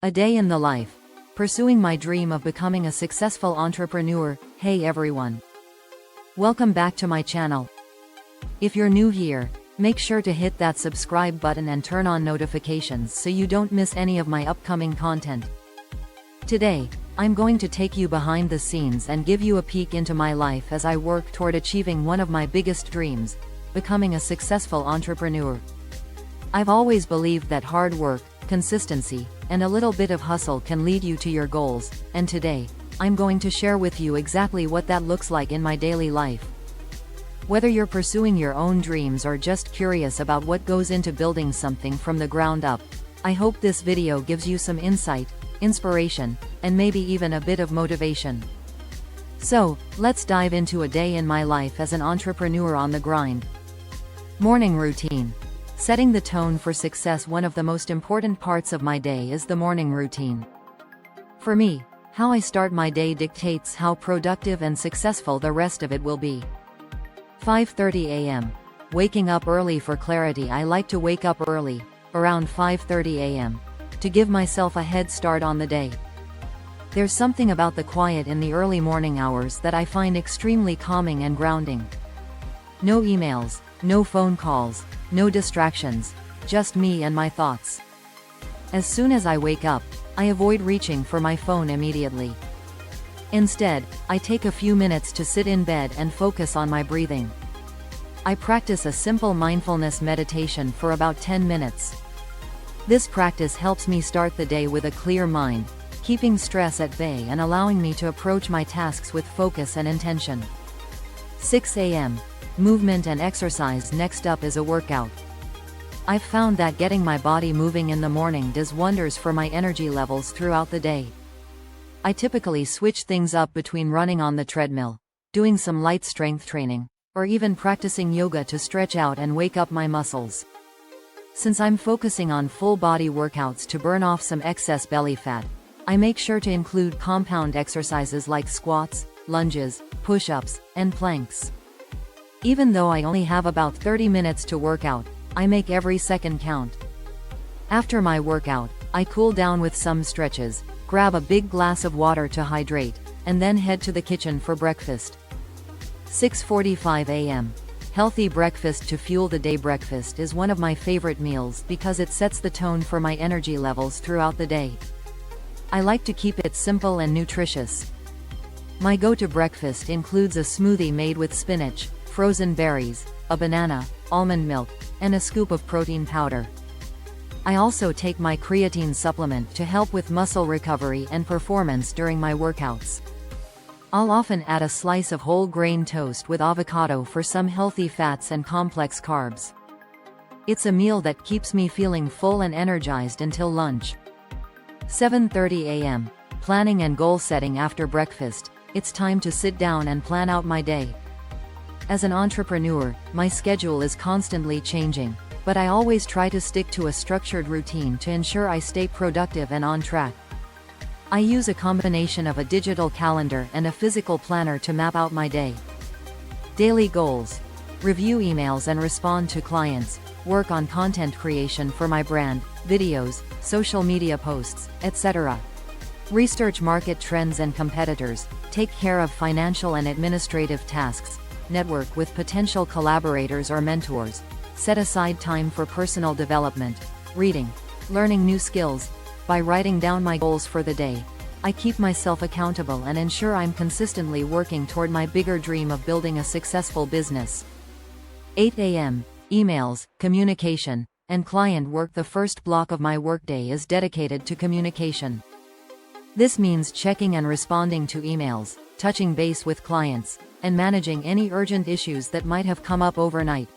A day in the life. Pursuing my dream of becoming a successful entrepreneur. Hey everyone. Welcome back to my channel. If you're new here, make sure to hit that subscribe button and turn on notifications so you don't miss any of my upcoming content. Today, I'm going to take you behind the scenes and give you a peek into my life as I work toward achieving one of my biggest dreams, becoming a successful entrepreneur. I've always believed that hard work, consistency, and a little bit of hustle can lead you to your goals, and today, I'm going to share with you exactly what that looks like in my daily life. Whether you're pursuing your own dreams or just curious about what goes into building something from the ground up, I hope this video gives you some insight, inspiration, and maybe even a bit of motivation. So, let's dive into a day in my life as an entrepreneur on the grind. Morning routine. Setting the tone for success. One of the most important parts of my day is the morning routine. For me, how I start my day dictates how productive and successful the rest of it will be. 5:30 a.m. Waking up early for clarity. I like to wake up early, around 5:30 a.m., to give myself a head start on the day. There's something about the quiet in the early morning hours that I find extremely calming and grounding. No emails, no phone calls, no distractions, just me and my thoughts. As soon as I wake up, I avoid reaching for my phone immediately. Instead, I take a few minutes to sit in bed and focus on my breathing. I practice a simple mindfulness meditation for about 10 minutes. This practice helps me start the day with a clear mind, keeping stress at bay and allowing me to approach my tasks with focus and intention. 6 a.m. Movement and exercise. Next up is a workout. I've found that getting my body moving in the morning does wonders for my energy levels throughout the day. I typically switch things up between running on the treadmill, doing some light strength training, or even practicing yoga to stretch out and wake up my muscles. Since I'm focusing on full body workouts to burn off some excess belly fat, I make sure to include compound exercises like squats, lunges, push-ups, and planks. Even though I only have about 30 minutes to work out, I make every second count. After my workout, I cool down with some stretches, grab a big glass of water to hydrate, and then head to the kitchen for breakfast. 6:45 a.m. Healthy breakfast to fuel the day. Breakfast is one of my favorite meals because it sets the tone for my energy levels throughout the day. I like to keep it simple and nutritious. My go-to breakfast includes a smoothie made with spinach, frozen berries, a banana, almond milk, and a scoop of protein powder. I also take my creatine supplement to help with muscle recovery and performance during my workouts. I'll often add a slice of whole grain toast with avocado for some healthy fats and complex carbs. It's a meal that keeps me feeling full and energized until lunch. 7:30 a.m. Planning and goal setting. After breakfast, it's time to sit down and plan out my day. As an entrepreneur, my schedule is constantly changing, but I always try to stick to a structured routine to ensure I stay productive and on track. I use a combination of a digital calendar and a physical planner to map out my day. Daily goals. Review emails and respond to clients, work on content creation for my brand, videos, social media posts, etc. Research market trends and competitors, take care of financial and administrative tasks, network with potential collaborators or mentors, set aside time for personal development, reading, learning new skills. By writing down my goals for the day, I keep myself accountable and ensure I'm consistently working toward my bigger dream of building a successful business. 8 a.m. Emails, communication, and client work. The first block of my workday is dedicated to communication. This means checking and responding to emails, touching base with clients, and managing any urgent issues that might have come up overnight.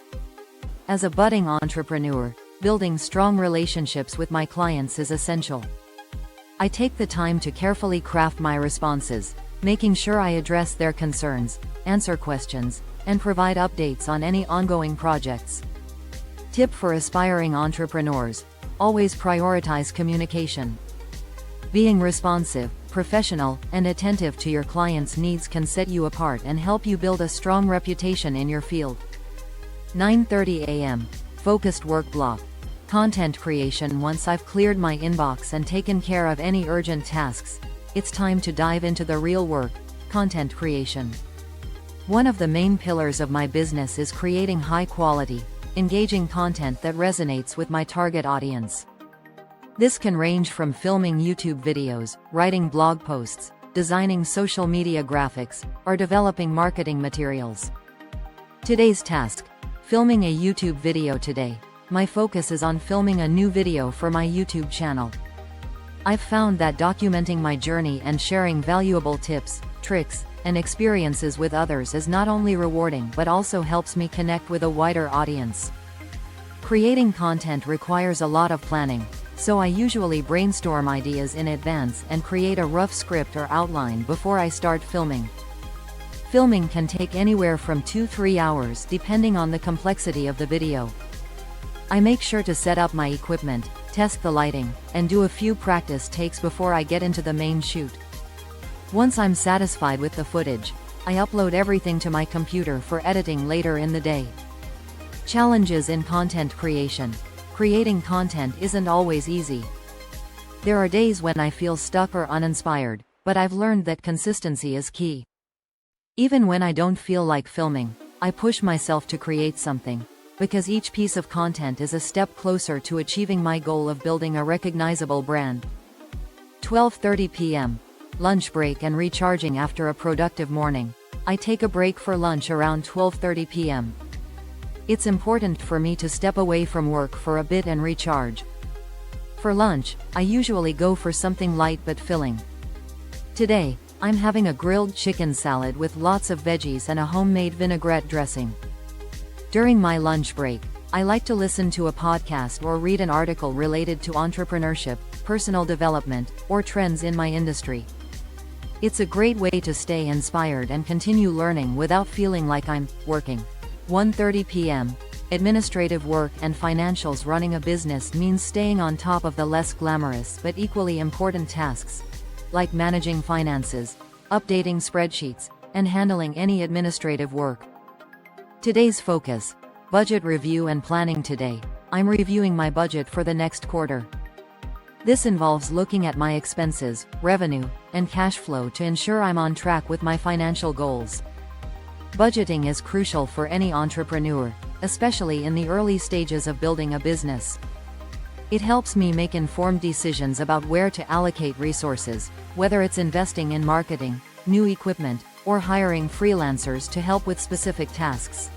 As a budding entrepreneur, building strong relationships with my clients is essential. I take the time to carefully craft my responses, making sure I address their concerns, answer questions, and provide updates on any ongoing projects. Tip for aspiring entrepreneurs: always prioritize communication. Being responsive, professional, and attentive to your clients' needs can set you apart and help you build a strong reputation in your field. 9:30 a.m. Focused work block. Content creation. Once I've cleared my inbox and taken care of any urgent tasks, it's time to dive into the real work, content creation. One of the main pillars of my business is creating high-quality, engaging content that resonates with my target audience. This can range from filming YouTube videos, writing blog posts, designing social media graphics, or developing marketing materials. Today's task: filming a YouTube video today. My focus is on filming a new video for my YouTube channel. I've found that documenting my journey and sharing valuable tips, tricks, and experiences with others is not only rewarding but also helps me connect with a wider audience. Creating content requires a lot of planning, so I usually brainstorm ideas in advance and create a rough script or outline before I start filming. Filming can take anywhere from 2-3 hours depending on the complexity of the video. I make sure to set up my equipment, test the lighting, and do a few practice takes before I get into the main shoot. Once I'm satisfied with the footage, I upload everything to my computer for editing later in the day. Challenges in content creation. Creating content isn't always easy. There are days when I feel stuck or uninspired, but I've learned that consistency is key. Even when I don't feel like filming, I push myself to create something, because each piece of content is a step closer to achieving my goal of building a recognizable brand. 12:30 p.m. Lunch break and recharging. After a productive morning, I take a break for lunch around 12:30 p.m. It's important for me to step away from work for a bit and recharge. For lunch, I usually go for something light but filling. Today, I'm having a grilled chicken salad with lots of veggies and a homemade vinaigrette dressing. During my lunch break, I like to listen to a podcast or read an article related to entrepreneurship, personal development, or trends in my industry. It's a great way to stay inspired and continue learning without feeling like I'm working. 1:30 p.m. Administrative work and financials. Running a business means staying on top of the less glamorous but equally important tasks, like managing finances, updating spreadsheets, and handling any administrative work. Today's focus: budget review and planning. Today, I'm reviewing my budget for the next quarter. This involves looking at my expenses, revenue, and cash flow to ensure I'm on track with my financial goals. Budgeting is crucial for any entrepreneur, especially in the early stages of building a business. It helps me make informed decisions about where to allocate resources, whether it's investing in marketing, new equipment, or hiring freelancers to help with specific tasks.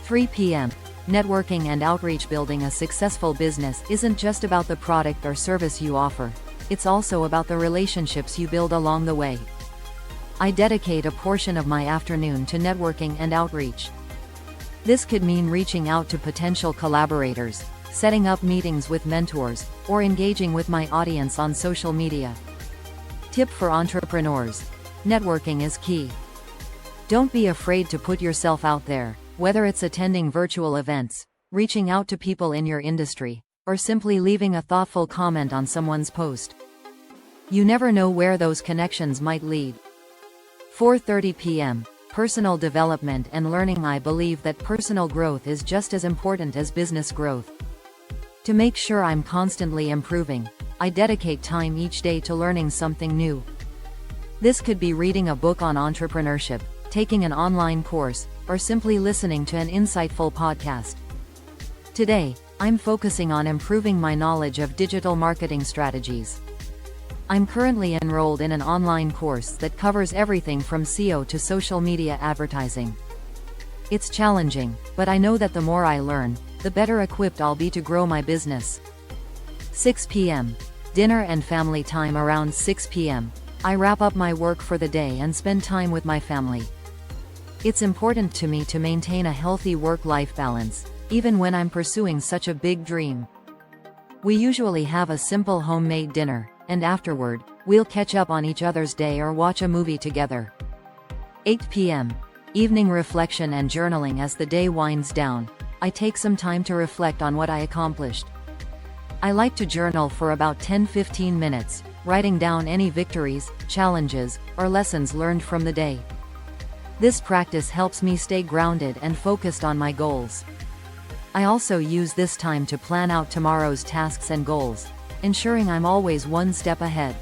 3 p.m. Networking and outreach. Building a successful business isn't just about the product or service you offer, it's also about the relationships you build along the way. I dedicate a portion of my afternoon to networking and outreach. This could mean reaching out to potential collaborators, setting up meetings with mentors, or engaging with my audience on social media. Tip for entrepreneurs: networking is key. Don't be afraid to put yourself out there, whether it's attending virtual events, reaching out to people in your industry, or simply leaving a thoughtful comment on someone's post. You never know where those connections might lead. 4:30 p.m. Personal development and learning. I believe that personal growth is just as important as business growth. To make sure I'm constantly improving, I dedicate time each day to learning something new. This could be reading a book on entrepreneurship, taking an online course, or simply listening to an insightful podcast. Today, I'm focusing on improving my knowledge of digital marketing strategies. I'm currently enrolled in an online course that covers everything from SEO to social media advertising. It's challenging, but I know that the more I learn, the better equipped I'll be to grow my business. 6 p.m. Dinner and family time. Around 6 p.m., I wrap up my work for the day and spend time with my family. It's important to me to maintain a healthy work-life balance, even when I'm pursuing such a big dream. We usually have a simple homemade dinner, and afterward, we'll catch up on each other's day or watch a movie together. 8 p.m. Evening reflection and journaling. As the day winds down, I take some time to reflect on what I accomplished. I like to journal for about 10-15 minutes, writing down any victories, challenges, or lessons learned from the day. This practice helps me stay grounded and focused on my goals. I also use this time to plan out tomorrow's tasks and goals, ensuring I'm always one step ahead.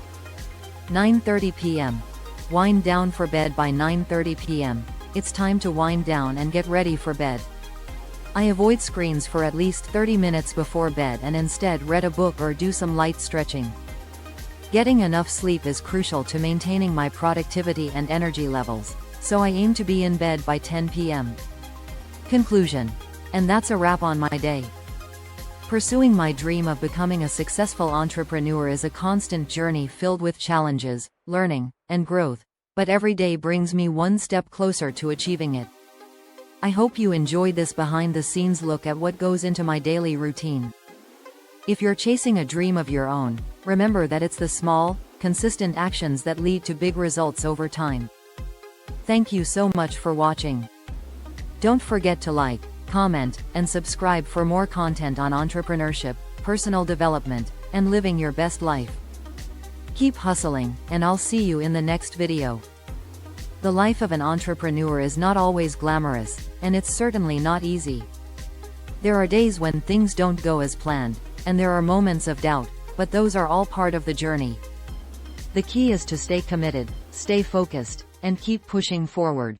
9:30 p.m. Wind down for bed. By 9:30 p.m., it's time to wind down and get ready for bed. I avoid screens for at least 30 minutes before bed and instead read a book or do some light stretching. Getting enough sleep is crucial to maintaining my productivity and energy levels, so I aim to be in bed by 10 p.m. Conclusion. And that's a wrap on my day. Pursuing my dream of becoming a successful entrepreneur is a constant journey filled with challenges, learning, and growth, but every day brings me one step closer to achieving it. I hope you enjoyed this behind-the-scenes look at what goes into my daily routine. If you're chasing a dream of your own, remember that it's the small, consistent actions that lead to big results over time. Thank you so much for watching. Don't forget to like, comment, and subscribe for more content on entrepreneurship, personal development, and living your best life. Keep hustling, and I'll see you in the next video. The life of an entrepreneur is not always glamorous, and it's certainly not easy. There are days when things don't go as planned, and there are moments of doubt, but those are all part of the journey. The key is to stay committed, stay focused, and keep pushing forward.